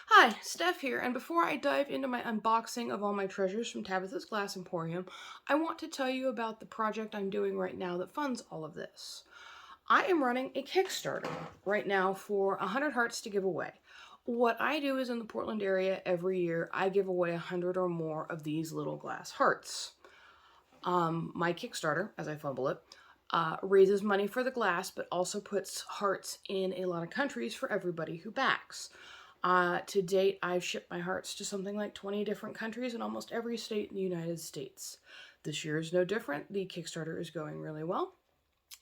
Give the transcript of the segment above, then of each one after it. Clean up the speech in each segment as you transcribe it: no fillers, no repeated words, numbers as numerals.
Hi, Steph here, and before I dive into my unboxing of all my treasures from Tabitha's Glass Emporium, I want to tell you about the project I'm doing right now that funds all of this. I am running a Kickstarter right now for 100 hearts to give away. What I do is in the Portland area every year, I give away 100 or more of these little glass hearts. My Kickstarter, as I fumble it, raises money for the glass, but also puts hearts in a lot of countries for everybody who backs. To date, I've shipped my hearts to something like 20 different countries in almost every state in the United States. This year is no different. The Kickstarter is going really well.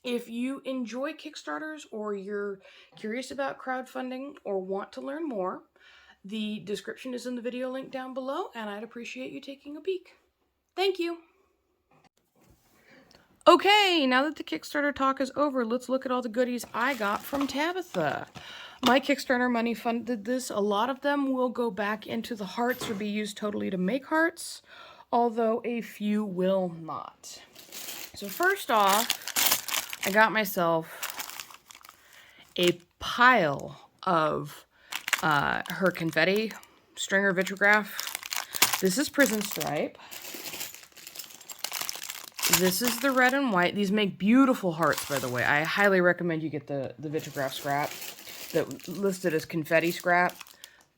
If you enjoy Kickstarters or you're curious about crowdfunding or want to learn more, the description is in the video link down below, and I'd appreciate you taking a peek. Thank you! Okay, now that the Kickstarter talk is over, let's look at all the goodies I got from Tabitha. My Kickstarter money funded this. A lot of them will go back into the hearts or be used totally to make hearts, although a few will not. So first off, I got myself a pile of her confetti stringer vitrograph. This is Prison Stripe. This is the red and white. These make beautiful hearts, by the way. I highly recommend you get the vitrograph scrap that listed as confetti scrap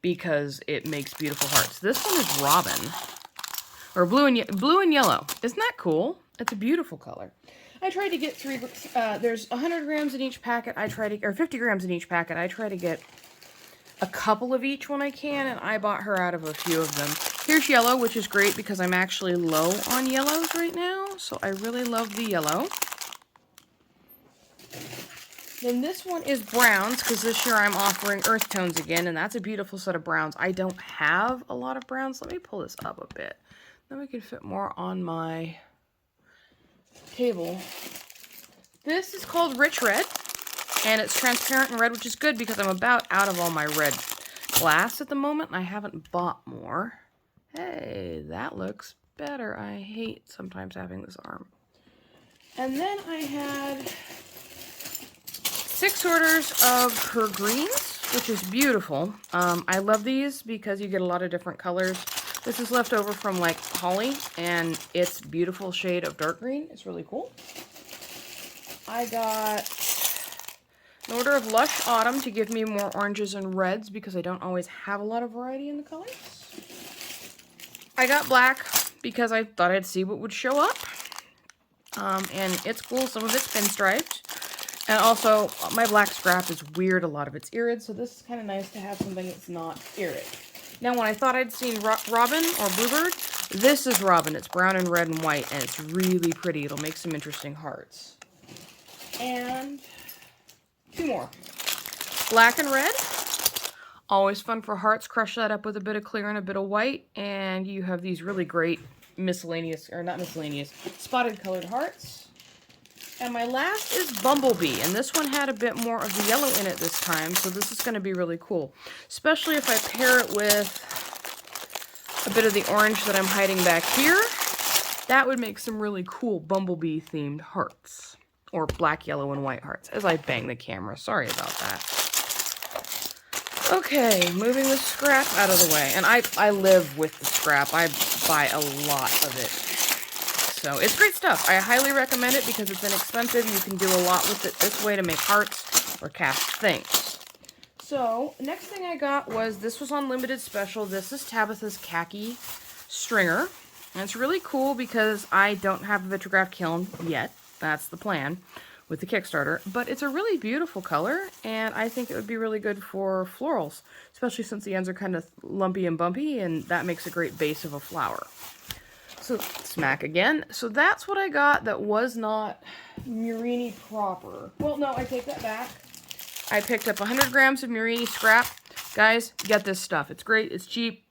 because it makes beautiful hearts. This one is Robin, or blue and yellow. Isn't that cool? It's a beautiful color. I tried to get there's 100 grams in each packet. Or 50 grams in each packet. I try to get a couple of each when I can, and I bought her out of a few of them. Here's yellow, which is great because I'm actually low on yellows right now, so I really love the yellow. Then this one is browns, because this year I'm offering earth tones again, and that's a beautiful set of browns. I don't have a lot of browns. Let me pull this up a bit. Then we can fit more on my table. This is called Rich Red, and it's transparent and red, which is good because I'm about out of all my red glass at the moment, and I haven't bought more. Hey, that looks better. I hate sometimes having this arm. And then I had 6 orders of her greens, which is beautiful. I love these because you get a lot of different colors. This is left over from like holly, and it's a beautiful shade of dark green. It's really cool. I got an order of Lush Autumn to give me more oranges and reds because I don't always have a lot of variety in the colors. I got black because I thought I'd see what would show up. And it's cool. Some of it's pinstriped. And also, my black scrap is weird. A lot of it's irid, so this is kind of nice to have something that's not irid. Now, when I thought I'd seen Robin or Bluebird, this is Robin. It's brown and red and white, and it's really pretty. It'll make some interesting hearts. And 2 more. Black and red. Always fun for hearts. Crush that up with a bit of clear and a bit of white, and you have these really great miscellaneous, or not miscellaneous, spotted colored hearts. And my last is Bumblebee, and this one had a bit more of the yellow in it this time, so this is going to be really cool. Especially if I pair it with a bit of the orange that I'm hiding back here. That would make some really cool Bumblebee-themed hearts. Or black, yellow, and white hearts, as I bang the camera. Sorry about that. Okay, moving the scrap out of the way. And I live with the scrap. I buy a lot of it. So, it's great stuff. I highly recommend it because it's inexpensive. You can do a lot with it this way to make hearts or cast things. So, next thing I got was, this was on limited special. This is Tabitha's khaki stringer. And it's really cool because I don't have a vitrograph kiln yet. That's the plan with the Kickstarter. But it's a really beautiful color, and I think it would be really good for florals, especially since the ends are kind of lumpy and bumpy, and that makes a great base of a flower. So, smack again. So that's what I got that was not Murini proper. Well, no, I take that back. I picked up 100 grams of Murini scrap. Guys, get this stuff. It's great. It's cheap.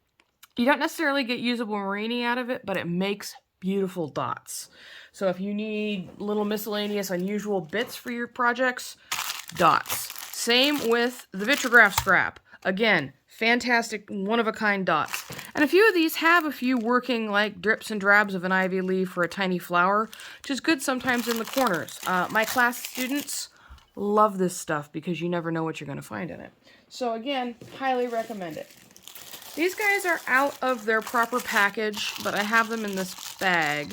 You don't necessarily get usable Murini out of it, but it makes beautiful dots. So if you need little miscellaneous unusual bits for your projects, dots. Same with the vitrograph scrap. Again, fantastic, one-of-a-kind dots. And a few of these have a few working like drips and drabs of an ivy leaf or a tiny flower, which is good sometimes in the corners. My class students love this stuff because you never know what you're going to find in it. So again, highly recommend it. These guys are out of their proper package, but I have them in this bag.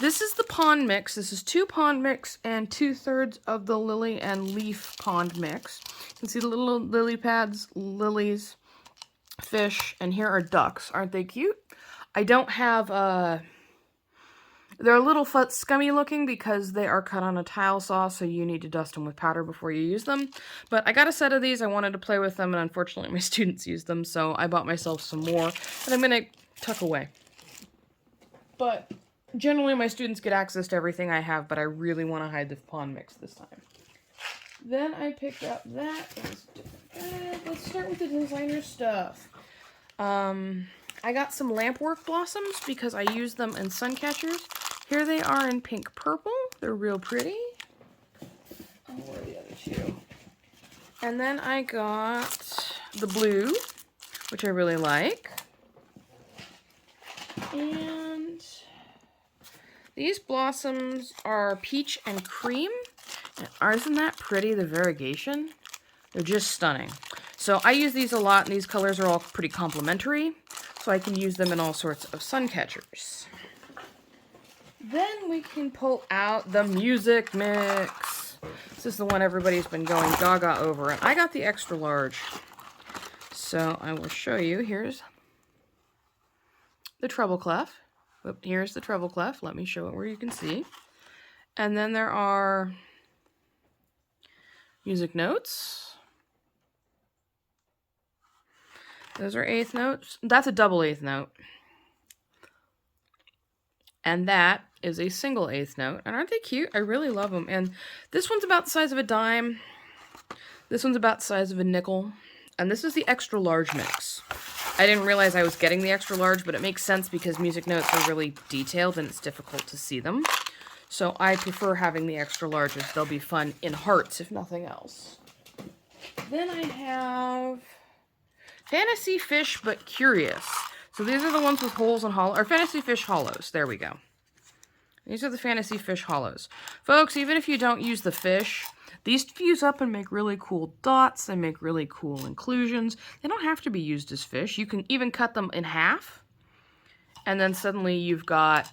This is the pond mix. This is 2 pond mix and 2/3 of the lily and leaf pond mix. You can see the little lily pads, lilies, fish, and here are ducks. Aren't they cute? I don't have, they're a little scummy looking because they are cut on a tile saw, so you need to dust them with powder before you use them. But I got a set of these. I wanted to play with them, and unfortunately my students used them, so I bought myself some more that I'm going to tuck away. But generally my students get access to everything I have, but I really want to hide the pond mix this time. Then I picked up that. Let's start with the designer stuff. I got some lampwork blossoms because I use them in sun catchers. Here they are in pink purple. They're real pretty. Oh, where are the other 2? And then I got the blue, which I really like. And these blossoms are peach and cream. And isn't that pretty, the variegation? They're just stunning. So I use these a lot, and these colors are all pretty complementary, so I can use them in all sorts of sun catchers. Then we can pull out the music mix. This is the one everybody's been going gaga over, and I got the extra large. So I will show you. Here's the treble clef. Here's the treble clef. Let me show it where you can see. And then there are music notes. Those are 1/8 notes. That's a double 1/8 note. And that is a single 1/8 note. And aren't they cute? I really love them. And this one's about the size of a dime. This one's about the size of a nickel. And this is the extra large mix. I didn't realize I was getting the extra large, but it makes sense because music notes are really detailed and it's difficult to see them. So I prefer having the extra larges. They'll be fun in hearts, if nothing else. Then I have Fantasy Fish, but Curious. So these are the ones with holes and hollows, or Fantasy Fish Hollows. There we go. These are the Fantasy Fish Hollows. Folks, even if you don't use the fish, these fuse up and make really cool dots. They make really cool inclusions. They don't have to be used as fish. You can even cut them in half. And then suddenly you've got,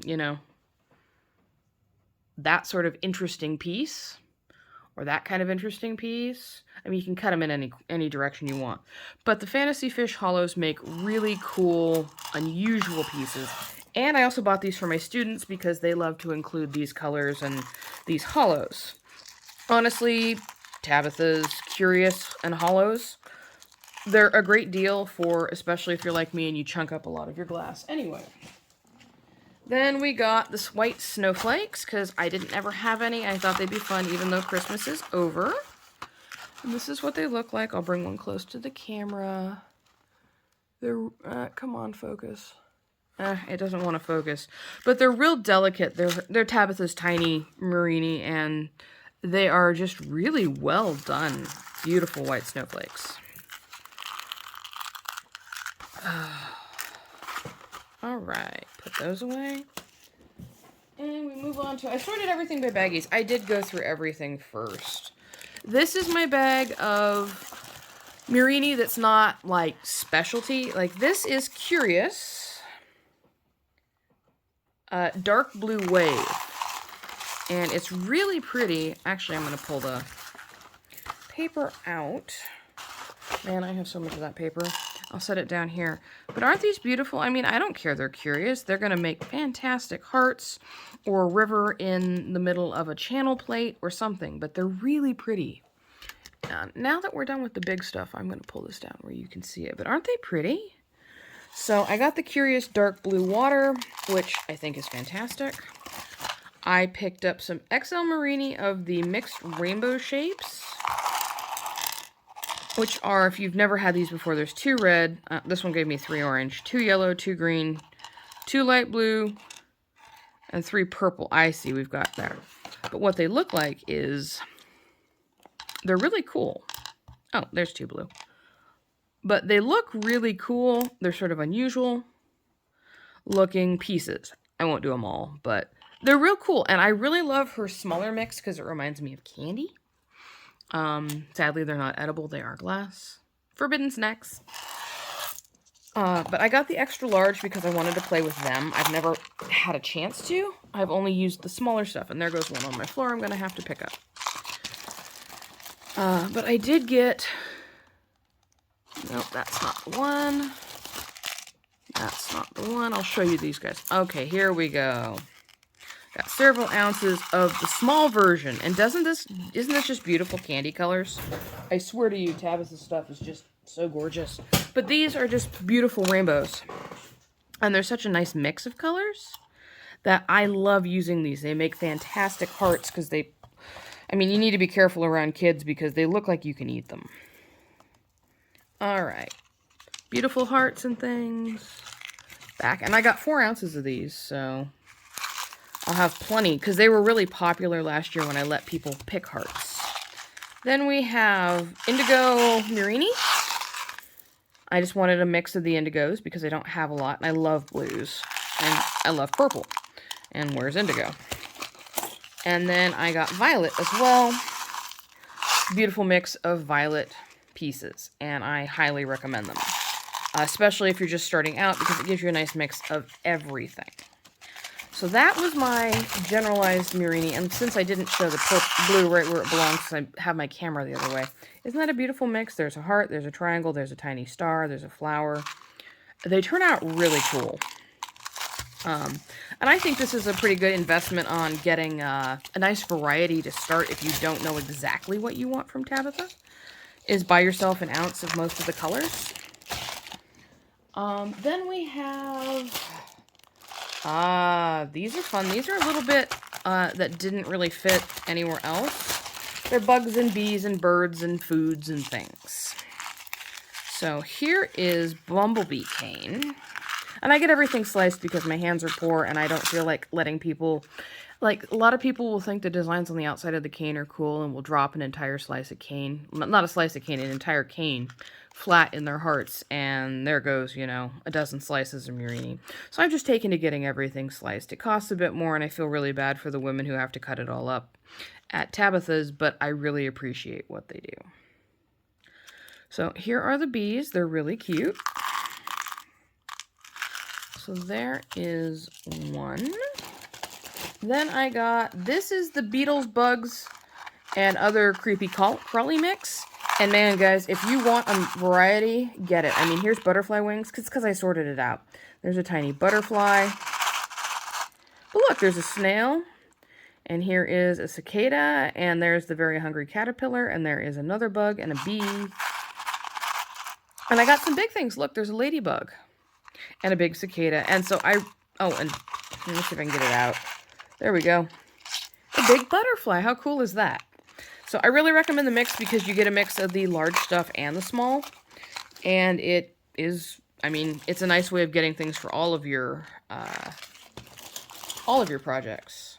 you know, that sort of interesting piece. Or that kind of interesting piece. I mean, you can cut them in any direction you want. But the Fantasy Fish Hollows make really cool, unusual pieces. And I also bought these for my students because they love to include these colors and these hollows. Honestly, Tabitha's Curious and Hollows, they're a great deal for, especially if you're like me and you chunk up a lot of your glass. Anyway. Then we got this white snowflakes, because I didn't ever have any. I thought they'd be fun, even though Christmas is over. And this is what they look like. I'll bring one close to the camera. They're, come on, focus. It doesn't want to focus. But they're real delicate. They're Tabitha's Tiny Marini, and they are just really well done. Beautiful white snowflakes. All right, put those away. And we move on to, I sorted everything by baggies. I did go through everything first. This is my bag of Marini that's not like specialty. Like this is Curious. Dark Blue Wave. And it's really pretty. Actually, I'm going to pull the paper out. Man, I have so much of that paper. I'll set it down here. But aren't these beautiful? I mean, I don't care they're curious. They're going to make fantastic hearts or a river in the middle of a channel plate or something. But they're really pretty. Now that we're done with the big stuff, I'm going to pull this down where you can see it. But aren't they pretty? So I got the Curious Dark Blue Water, which I think is fantastic. I picked up some XL Marini of the mixed rainbow shapes, which are, if you've never had these before, there's 2 red. This one gave me 3 orange, 2 yellow, 2 green, 2 light blue, and 3 purple. I see we've got there. But what they look like is, they're really cool. Oh, there's 2 blue. But they look really cool. They're sort of unusual looking pieces. I won't do them all, but they're real cool. And I really love her smaller mix because it reminds me of candy. Sadly, they're not edible. They are glass. Forbidden snacks. But I got the extra large because I wanted to play with them. I've never had a chance to. I've only used the smaller stuff, and there goes one on my floor I'm going to have to pick up. But I did get... Nope, that's not the one. That's not the one. I'll show you these guys. Okay, here we go. Got several ounces of the small version. And isn't this just beautiful candy colors? I swear to you, Tabitha's stuff is just so gorgeous. But these are just beautiful rainbows. And they're such a nice mix of colors that I love using these. They make fantastic hearts because they... I mean, you need to be careful around kids because they look like you can eat them. Alright. Beautiful hearts and things. Back. And I got 4 ounces of these, so... I'll have plenty, because they were really popular last year when I let people pick hearts. Then we have Indigo Murini. I just wanted a mix of the indigos because I don't have a lot, and I love blues. And I love purple. And where's indigo? And then I got violet as well. Beautiful mix of violet pieces, and I highly recommend them. Especially if you're just starting out, because it gives you a nice mix of everything. So that was my generalized Murini, and since I didn't show the blue right where it belongs, because I have my camera the other way, isn't that a beautiful mix? There's a heart, there's a triangle, there's a tiny star, there's a flower. They turn out really cool. And I think this is a pretty good investment on getting a nice variety to start if you don't know exactly what you want from Tabitha, is buy yourself an ounce of most of the colors. Then we have... these are fun. These are a little bit that didn't really fit anywhere else. They're bugs and bees and birds and foods and things. So here is Bumblebee Cane. And I get everything sliced because my hands are poor and I don't feel like letting people... Like, a lot of people will think the designs on the outside of the cane are cool and will drop an entire slice of cane. Not a slice of cane, an entire cane flat in their hearts. And there goes, you know, a dozen slices of Murini. So I've just taken to getting everything sliced. It costs a bit more and I feel really bad for the women who have to cut it all up at Tabitha's, but I really appreciate what they do. So here are the bees. They're really cute. So there is one. Then I got, this is the Beetles, Bugs, and Other Creepy Crawly mix. And man, guys, if you want a variety, get it. I mean, here's butterfly wings, because I sorted it out. There's a tiny butterfly. But look, there's a snail. And here is a cicada. And there's the very hungry caterpillar. And there is another bug and a bee. And I got some big things. Look, there's a ladybug. And a big cicada. And so I... Oh, and let me see if I can get it out. There we go. A big butterfly. How cool is that? So I really recommend the mix because you get a mix of the large stuff and the small. And it is, I mean, it's a nice way of getting things for all of your projects.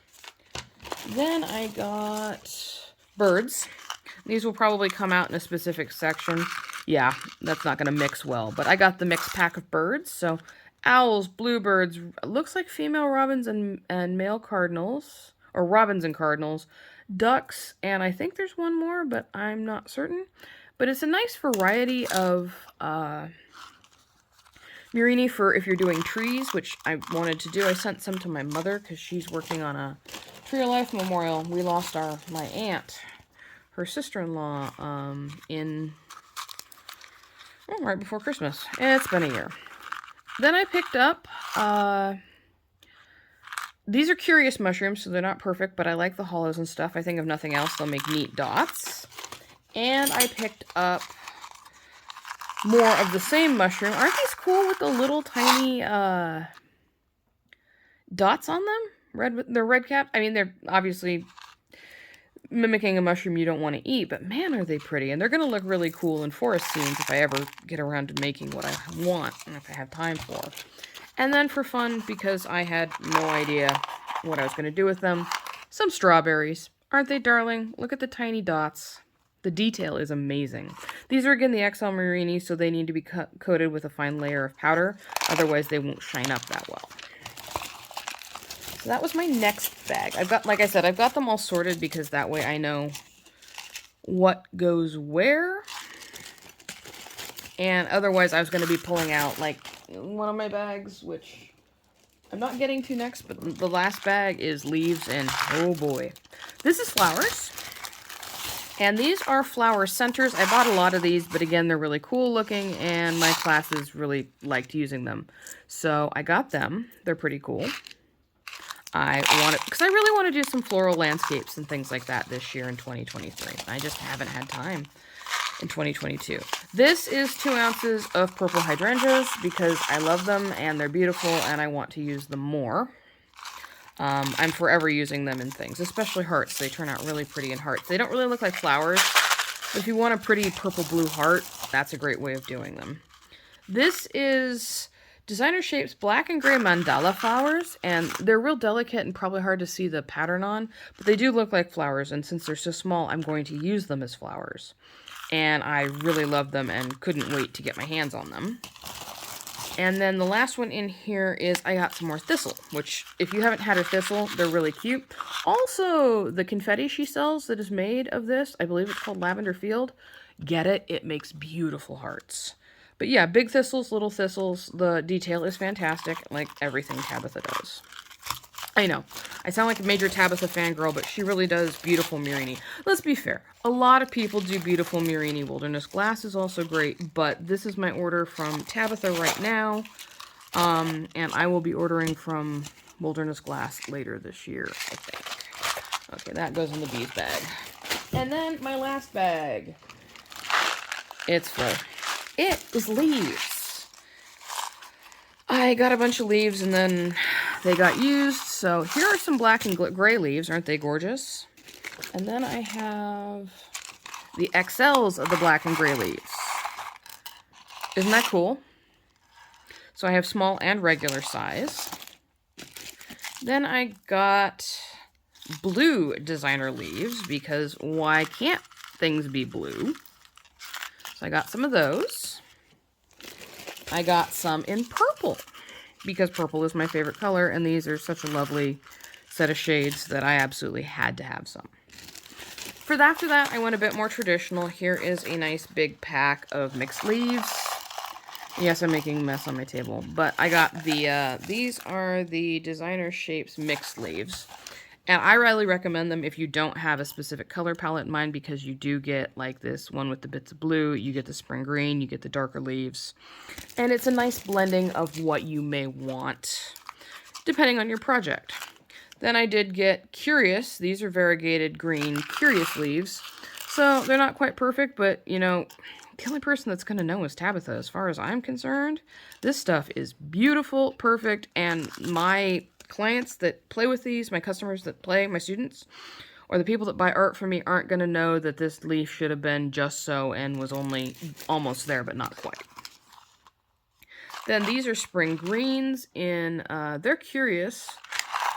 Then I got birds. These will probably come out in a specific section. Yeah, that's not going to mix well. But I got the mixed pack of birds. So owls, bluebirds, looks like female robins and male cardinals, or robins and cardinals, ducks, and I think there's one more, but I'm not certain. But it's a nice variety of Murini for if you're doing trees, which I wanted to do. I sent some to my mother because she's working on a Tree of Life memorial. We lost my aunt, her sister-in-law, right before Christmas. It's been a year. Then I picked up, these are curious mushrooms, so they're not perfect, but I like the hollows and stuff. I think if nothing else, they'll make neat dots. And I picked up more of the same mushroom. Aren't these cool with the little tiny, dots on them? They're red capped. I mean, they're obviously mimicking a mushroom you don't want to eat, but man, are they pretty. And they're going to look really cool in forest scenes if I ever get around to making what I want and if I have time for. And then for fun, because I had no idea what I was going to do with them, some strawberries. Aren't they darling? Look at the tiny dots. The detail is amazing. These are, again, the XL Murini, so they need to be coated with a fine layer of powder. Otherwise, they won't shine up that well. So that was my next bag. I've got, like I said, I've got them all sorted because that way I know what goes where. And otherwise, I was going to be pulling out, like, one of my bags, which I'm not getting to next, but the last bag is leaves, and oh boy. This is flowers. And these are flower centers. I bought a lot of these, but again, they're really cool looking, and my classes really liked using them. So I got them. They're pretty cool. Because I really want to do some floral landscapes and things like that this year in 2023. I just haven't had time in 2022. This is 2 ounces of purple hydrangeas because I love them and they're beautiful and I want to use them more. I'm forever using them in things, especially hearts. They turn out really pretty in hearts. They don't really look like flowers, but if you want a pretty purple-blue heart, that's a great way of doing them. This is Designer Shapes black and gray mandala flowers, and they're real delicate and probably hard to see the pattern on, but they do look like flowers, and since they're so small, I'm going to use them as flowers. And I really love them and couldn't wait to get my hands on them. And then the last one in here is I got some more thistle, which if you haven't had a thistle, they're really cute. Also, the confetti she sells that is made of this, I believe it's called Lavender Field. Get it? It makes beautiful hearts. But yeah, big thistles, little thistles. The detail is fantastic, like everything Tabitha does. I know, I sound like a major Tabitha fangirl, but she really does beautiful Murini. Let's be fair. A lot of people do beautiful Murini. Wilderness Glass is also great, but this is my order from Tabitha right now. And I will be ordering from Wilderness Glass later this year, I think. Okay, that goes in the bees bag. And then my last bag. It's full. It is leaves. I got a bunch of leaves and then they got used. So here are some black and gray leaves. Aren't they gorgeous? And then I have the XLs of the black and gray leaves. Isn't that cool? So I have small and regular size. Then I got blue designer leaves because why can't things be blue? So I got some of those. I got some in purple because purple is my favorite color and these are such a lovely set of shades that I absolutely had to have some. After that, I went a bit more traditional. Here is a nice big pack of mixed leaves. Yes, I'm making a mess on my table, but I got these are the Designer Shapes mixed leaves. And I highly recommend them if you don't have a specific color palette in mind because you do get like this one with the bits of blue, you get the spring green, you get the darker leaves. And it's a nice blending of what you may want depending on your project. Then I did get Curious. These are variegated green Curious leaves. So they're not quite perfect, but you know, the only person that's going to know is Tabitha as far as I'm concerned. This stuff is beautiful, perfect, and my clients that play with these, my customers that play, my students, or the people that buy art from me aren't going to know that this leaf should have been just so and was only almost there, but not quite. Then these are spring greens in, they're Curious,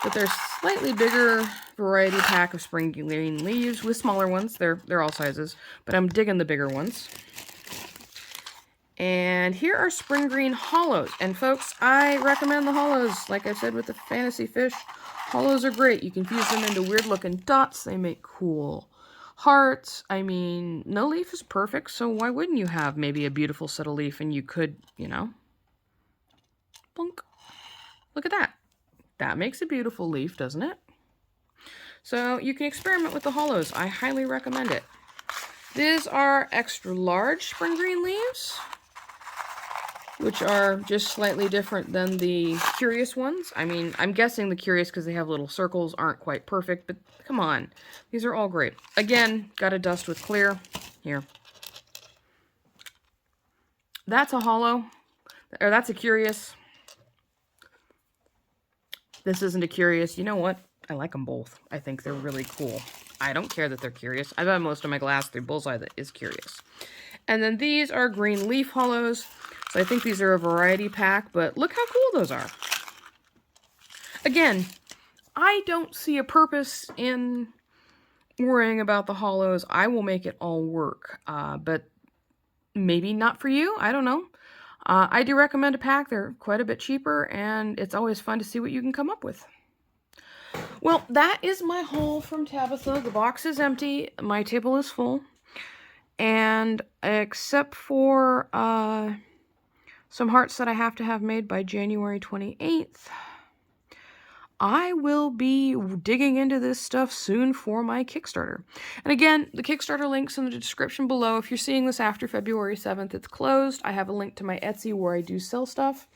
but they're slightly bigger variety pack of spring green leaves with smaller ones. They're all sizes, but I'm digging the bigger ones. And here are spring green hollows. And folks, I recommend the hollows. Like I said with the fantasy fish, hollows are great. You can fuse them into weird looking dots. They make cool hearts. I mean, no leaf is perfect, so why wouldn't you have maybe a beautiful set of leaf and you could, you know, plunk. Look at that. That makes a beautiful leaf, doesn't it? So you can experiment with the hollows. I highly recommend it. These are extra large spring green leaves, which are just slightly different than the Curious ones. I mean, I'm guessing the Curious because they have little circles aren't quite perfect, but come on. These are all great. Again, got to dust with clear. Here. That's a hollow, or that's a Curious. This isn't a Curious. You know what? I like them both. I think they're really cool. I don't care that they're Curious. I buy most of my glass through Bullseye that is Curious. And then these are green leaf hollows. So I think these are a variety pack, but look how cool those are. Again, I don't see a purpose in worrying about the hollows. I will make it all work, but maybe not for you. I don't know. I do recommend a pack. They're quite a bit cheaper, and it's always fun to see what you can come up with. Well, that is my haul from Tabitha. The box is empty. My table is full. And except for some hearts that I have to have made by January 28th, I will be digging into this stuff soon for my Kickstarter. And again, the Kickstarter link's in the description below. If you're seeing this after February 7th, it's closed. I have a link to my Etsy where I do sell stuff.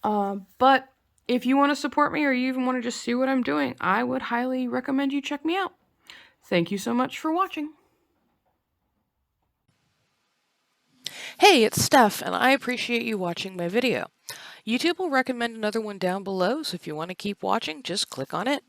But if you want to support me or you even want to just see what I'm doing, I would highly recommend you check me out. Thank you so much for watching. Hey, it's Steph, and I appreciate you watching my video. YouTube will recommend another one down below, so if you want to keep watching, just click on it.